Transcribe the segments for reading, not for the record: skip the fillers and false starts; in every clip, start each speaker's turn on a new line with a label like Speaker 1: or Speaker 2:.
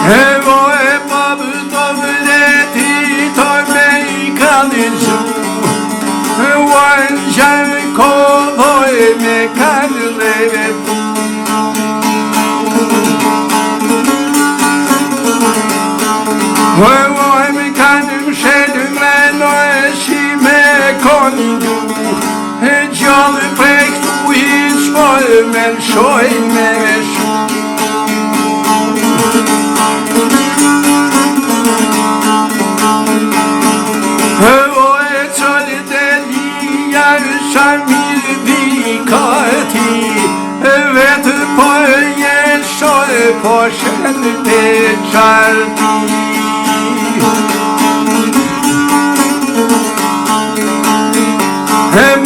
Speaker 1: Voi pobdovreti to me kalizu Wanjan ko voi me kallevet Voi me kanım şedümle noeşi me kondu Jolly brecht hiç voi men şoy meveş Shamil vikati vet po yeshol poshen pecharti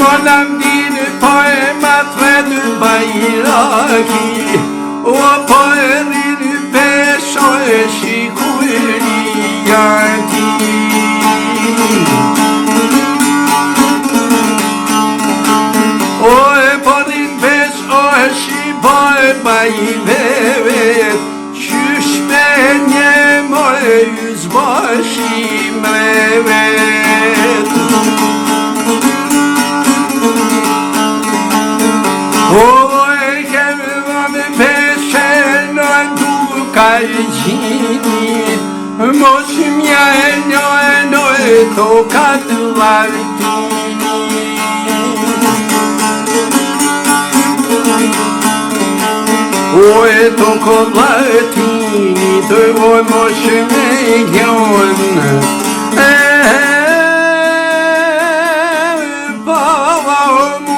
Speaker 1: Monam din poemat ved bayraki O poerin peshol shikuriyati Bay vevet Şüşmenye moy yüzbaşım evet Oy kevvan peşen du kalcini Moşum yeno tokatlar Oi tokolatini te voi moshmeyon Baba